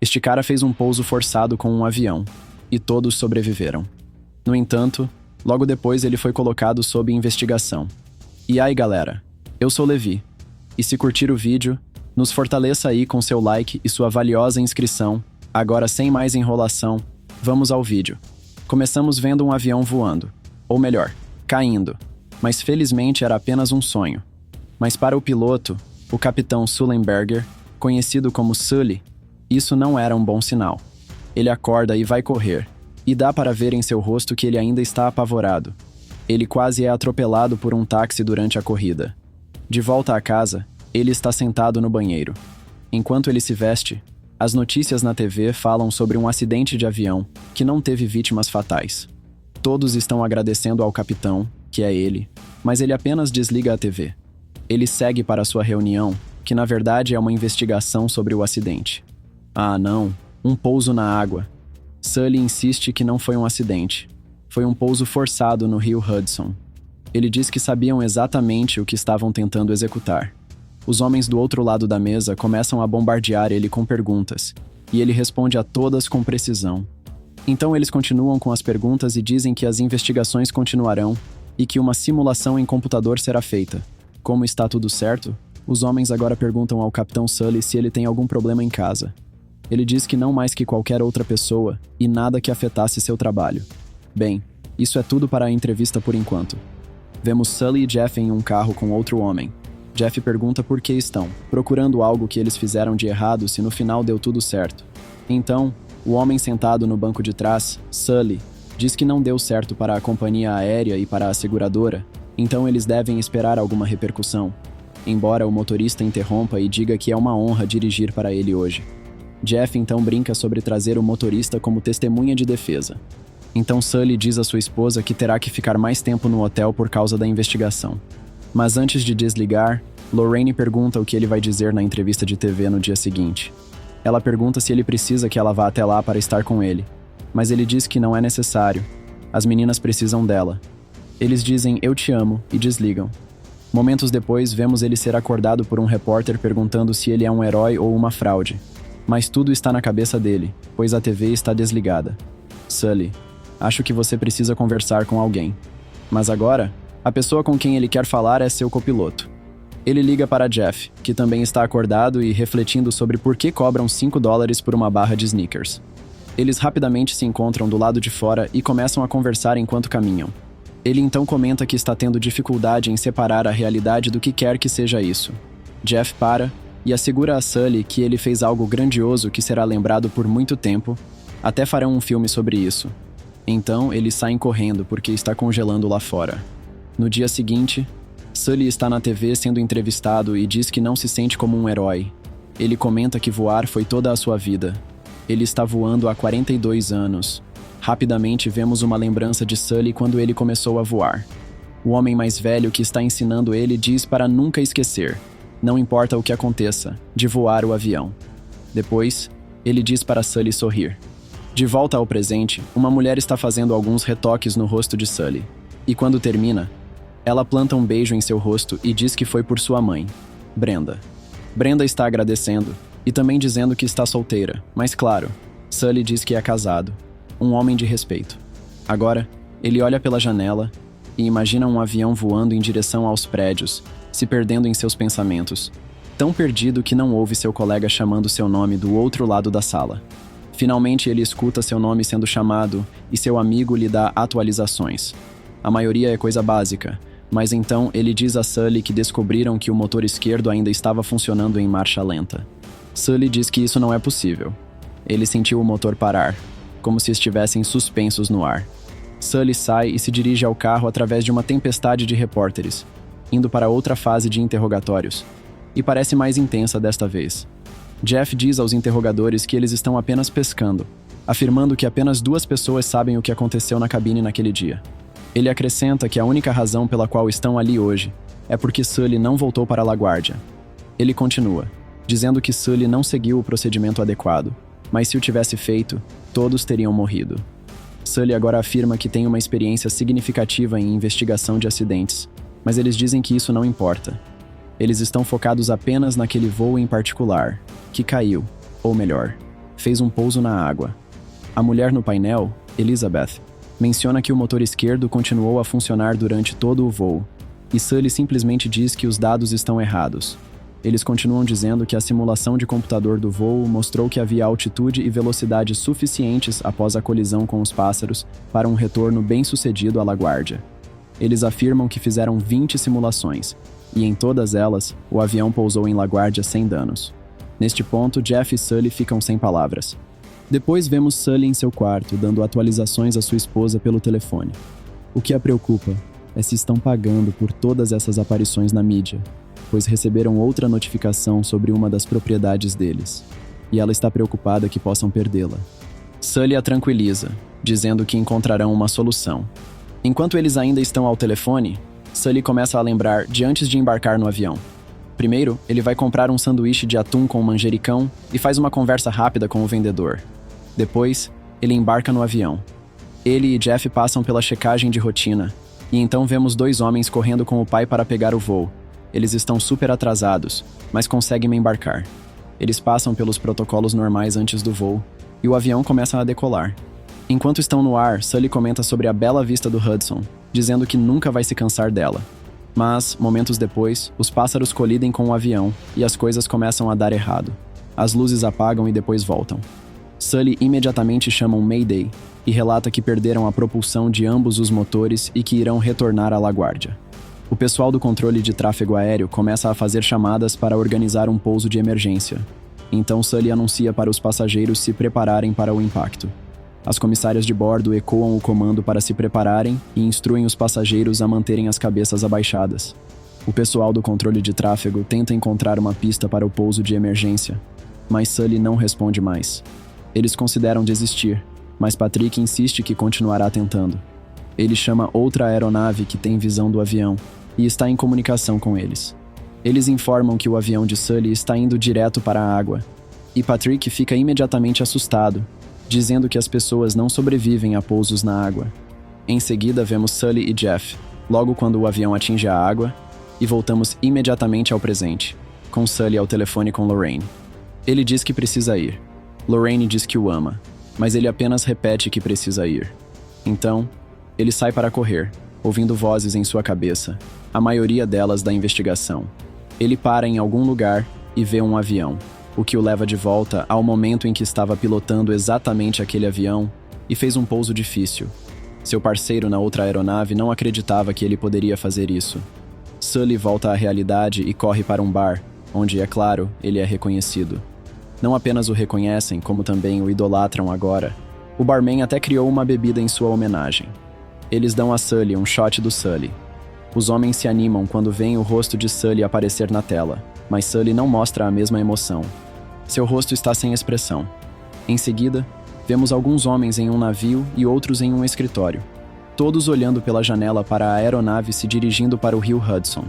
Este cara fez um pouso forçado com um avião, e todos sobreviveram. No entanto, logo depois ele foi colocado sob investigação. E aí, galera, eu sou Levi. E se curtir o vídeo, nos fortaleça aí com seu like e sua valiosa inscrição. Agora, sem mais enrolação, vamos ao vídeo. Começamos vendo um avião voando, ou melhor, caindo, mas felizmente era apenas um sonho. Mas para o piloto, o capitão Sullenberger, conhecido como Sully, isso não era um bom sinal. Ele acorda e vai correr, e dá para ver em seu rosto que ele ainda está apavorado. Ele quase é atropelado por um táxi durante a corrida. De volta à casa, ele está sentado no banheiro. Enquanto ele se veste, as notícias na TV falam sobre um acidente de avião que não teve vítimas fatais. Todos estão agradecendo ao capitão, que é ele, mas ele apenas desliga a TV. Ele segue para sua reunião, que na verdade é uma investigação sobre o acidente. Ah, não, um pouso na água. Sully insiste que não foi um acidente. Foi um pouso forçado no rio Hudson. Ele diz que sabiam exatamente o que estavam tentando executar. Os homens do outro lado da mesa começam a bombardear ele com perguntas, e ele responde a todas com precisão. Então eles continuam com as perguntas e dizem que as investigações continuarão e que uma simulação em computador será feita. Como está tudo certo, os homens agora perguntam ao Capitão Sully se ele tem algum problema em casa. Ele diz que não mais que qualquer outra pessoa e nada que afetasse seu trabalho. Bem, isso é tudo para a entrevista por enquanto. Vemos Sully e Jeff em um carro com outro homem. Jeff pergunta por que estão procurando algo que eles fizeram de errado se no final deu tudo certo. Então, o homem sentado no banco de trás, Sully, diz que não deu certo para a companhia aérea e para a seguradora, então eles devem esperar alguma repercussão, embora o motorista interrompa e diga que é uma honra dirigir para ele hoje. Jeff então brinca sobre trazer o motorista como testemunha de defesa. Então Sully diz à sua esposa que terá que ficar mais tempo no hotel por causa da investigação. Mas antes de desligar, Lorraine pergunta o que ele vai dizer na entrevista de TV no dia seguinte. Ela pergunta se ele precisa que ela vá até lá para estar com ele, mas ele diz que não é necessário. As meninas precisam dela. Eles dizem "eu te amo" e desligam. Momentos depois, vemos ele ser acordado por um repórter perguntando se ele é um herói ou uma fraude. Mas tudo está na cabeça dele, pois a TV está desligada. Sully, acho que você precisa conversar com alguém. Mas agora, a pessoa com quem ele quer falar é seu copiloto. Ele liga para Jeff, que também está acordado e refletindo sobre por que cobram $5 por uma barra de sneakers. Eles rapidamente se encontram do lado de fora e começam a conversar enquanto caminham. Ele então comenta que está tendo dificuldade em separar a realidade do que quer que seja isso. Jeff para e assegura a Sully que ele fez algo grandioso que será lembrado por muito tempo, até farão um filme sobre isso. Então, eles saem correndo porque está congelando lá fora. No dia seguinte, Sully está na TV sendo entrevistado e diz que não se sente como um herói. Ele comenta que voar foi toda a sua vida. Ele está voando há 42 anos. Rapidamente vemos uma lembrança de Sully quando ele começou a voar. O homem mais velho que está ensinando ele diz para nunca esquecer, não importa o que aconteça, de voar o avião. Depois, ele diz para Sully sorrir. De volta ao presente, uma mulher está fazendo alguns retoques no rosto de Sully. E quando termina, ela planta um beijo em seu rosto e diz que foi por sua mãe, Brenda. Brenda está agradecendo e também dizendo que está solteira, mas claro, Sully diz que é casado, um homem de respeito. Agora, ele olha pela janela e imagina um avião voando em direção aos prédios, se perdendo em seus pensamentos, tão perdido que não ouve seu colega chamando seu nome do outro lado da sala. Finalmente ele escuta seu nome sendo chamado e seu amigo lhe dá atualizações. A maioria é coisa básica, mas então ele diz a Sully que descobriram que o motor esquerdo ainda estava funcionando em marcha lenta. Sully diz que isso não é possível. Ele sentiu o motor parar, como se estivessem suspensos no ar. Sully sai e se dirige ao carro através de uma tempestade de repórteres, indo para outra fase de interrogatórios, e parece mais intensa desta vez. Jeff diz aos interrogadores que eles estão apenas pescando, afirmando que apenas 2 pessoas sabem o que aconteceu na cabine naquele dia. Ele acrescenta que a única razão pela qual estão ali hoje é porque Sully não voltou para a LaGuardia. Ele continua, dizendo que Sully não seguiu o procedimento adequado, mas se o tivesse feito, todos teriam morrido. Sully agora afirma que tem uma experiência significativa em investigação de acidentes, mas eles dizem que isso não importa. Eles estão focados apenas naquele voo em particular, que caiu, ou melhor, fez um pouso na água. A mulher no painel, Elizabeth, menciona que o motor esquerdo continuou a funcionar durante todo o voo, e Sully simplesmente diz que os dados estão errados. Eles continuam dizendo que a simulação de computador do voo mostrou que havia altitude e velocidade suficientes após a colisão com os pássaros para um retorno bem-sucedido à LaGuardia. Eles afirmam que fizeram 20 simulações, e em todas elas, o avião pousou em LaGuardia sem danos. Neste ponto, Jeff e Sully ficam sem palavras. Depois vemos Sully em seu quarto, dando atualizações à sua esposa pelo telefone. O que a preocupa é se estão pagando por todas essas aparições na mídia, pois receberam outra notificação sobre uma das propriedades deles, e ela está preocupada que possam perdê-la. Sully a tranquiliza, dizendo que encontrarão uma solução. Enquanto eles ainda estão ao telefone, Sully começa a lembrar de antes de embarcar no avião. Primeiro, ele vai comprar um sanduíche de atum com manjericão e faz uma conversa rápida com o vendedor. Depois, ele embarca no avião. Ele e Jeff passam pela checagem de rotina, e então vemos dois homens correndo com o pai para pegar o voo. Eles estão super atrasados, mas conseguem embarcar. Eles passam pelos protocolos normais antes do voo, e o avião começa a decolar. Enquanto estão no ar, Sully comenta sobre a bela vista do Hudson, dizendo que nunca vai se cansar dela. Mas, momentos depois, os pássaros colidem com o avião e as coisas começam a dar errado. As luzes apagam e depois voltam. Sully imediatamente chama um Mayday e relata que perderam a propulsão de ambos os motores e que irão retornar à LaGuardia. O pessoal do controle de tráfego aéreo começa a fazer chamadas para organizar um pouso de emergência. Então Sully anuncia para os passageiros se prepararem para o impacto. As comissárias de bordo ecoam o comando para se prepararem e instruem os passageiros a manterem as cabeças abaixadas. O pessoal do controle de tráfego tenta encontrar uma pista para o pouso de emergência, mas Sully não responde mais. Eles consideram desistir, mas Patrick insiste que continuará tentando. Ele chama outra aeronave que tem visão do avião e está em comunicação com eles. Eles informam que o avião de Sully está indo direto para a água, e Patrick fica imediatamente assustado, dizendo que as pessoas não sobrevivem a pousos na água. Em seguida, vemos Sully e Jeff, logo quando o avião atinge a água, e voltamos imediatamente ao presente, com Sully ao telefone com Lorraine. Ele diz que precisa ir. Lorraine diz que o ama, mas ele apenas repete que precisa ir. Então, ele sai para correr, ouvindo vozes em sua cabeça, a maioria delas da investigação. Ele para em algum lugar e vê um avião, o que o leva de volta ao momento em que estava pilotando exatamente aquele avião e fez um pouso difícil. Seu parceiro na outra aeronave não acreditava que ele poderia fazer isso. Sully volta à realidade e corre para um bar, onde, é claro, ele é reconhecido. Não apenas o reconhecem, como também o idolatram agora. O barman até criou uma bebida em sua homenagem. Eles dão a Sully um shot do Sully. Os homens se animam quando veem o rosto de Sully aparecer na tela, mas Sully não mostra a mesma emoção. Seu rosto está sem expressão. Em seguida, vemos alguns homens em um navio e outros em um escritório, todos olhando pela janela para a aeronave se dirigindo para o rio Hudson.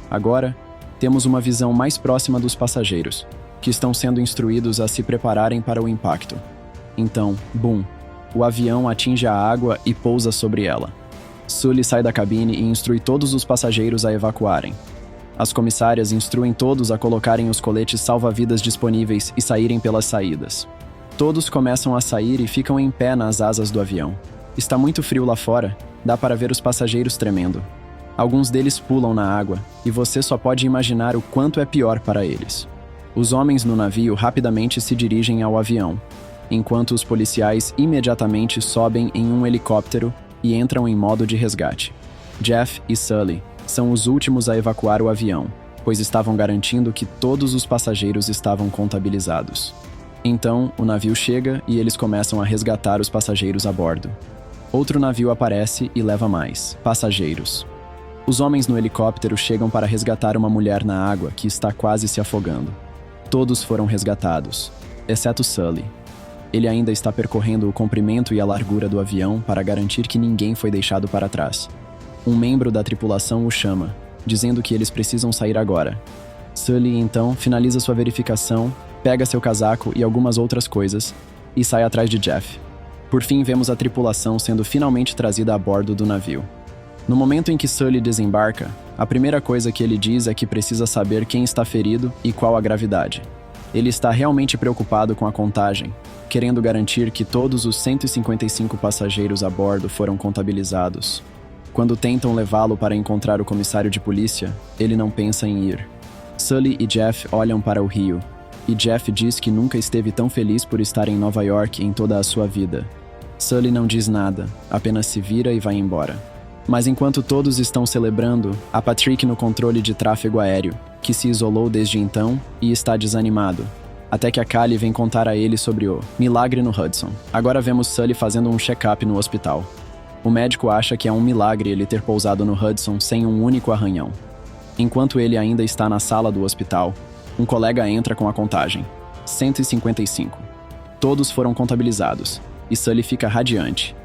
Agora, temos uma visão mais próxima dos passageiros, que estão sendo instruídos a se prepararem para o impacto. Então, bum, o avião atinge a água e pousa sobre ela. Sully sai da cabine e instrui todos os passageiros a evacuarem. As comissárias instruem todos a colocarem os coletes salva-vidas disponíveis e saírem pelas saídas. Todos começam a sair e ficam em pé nas asas do avião. Está muito frio lá fora, dá para ver os passageiros tremendo. Alguns deles pulam na água, e você só pode imaginar o quanto é pior para eles. Os homens no navio rapidamente se dirigem ao avião, enquanto os policiais imediatamente sobem em um helicóptero e entram em modo de resgate. Jeff e Sully são os últimos a evacuar o avião, pois estavam garantindo que todos os passageiros estavam contabilizados. Então, o navio chega e eles começam a resgatar os passageiros a bordo. Outro navio aparece e leva mais passageiros. Os homens no helicóptero chegam para resgatar uma mulher na água que está quase se afogando. Todos foram resgatados, exceto Sully. Ele ainda está percorrendo o comprimento e a largura do avião para garantir que ninguém foi deixado para trás. Um membro da tripulação o chama, dizendo que eles precisam sair agora. Sully, então, finaliza sua verificação, pega seu casaco e algumas outras coisas, e sai atrás de Jeff. Por fim, vemos a tripulação sendo finalmente trazida a bordo do navio. No momento em que Sully desembarca, a primeira coisa que ele diz é que precisa saber quem está ferido e qual a gravidade. Ele está realmente preocupado com a contagem, querendo garantir que todos os 155 passageiros a bordo foram contabilizados. Quando tentam levá-lo para encontrar o comissário de polícia, ele não pensa em ir. Sully e Jeff olham para o rio, e Jeff diz que nunca esteve tão feliz por estar em Nova York em toda a sua vida. Sully não diz nada, apenas se vira e vai embora. Mas enquanto todos estão celebrando, há Patrick no controle de tráfego aéreo, que se isolou desde então e está desanimado, até que a Callie vem contar a ele sobre o milagre no Hudson. Agora vemos Sully fazendo um check-up no hospital. O médico acha que é um milagre ele ter pousado no Hudson sem um único arranhão. Enquanto ele ainda está na sala do hospital, um colega entra com a contagem. 155. Todos foram contabilizados, e Sully fica radiante.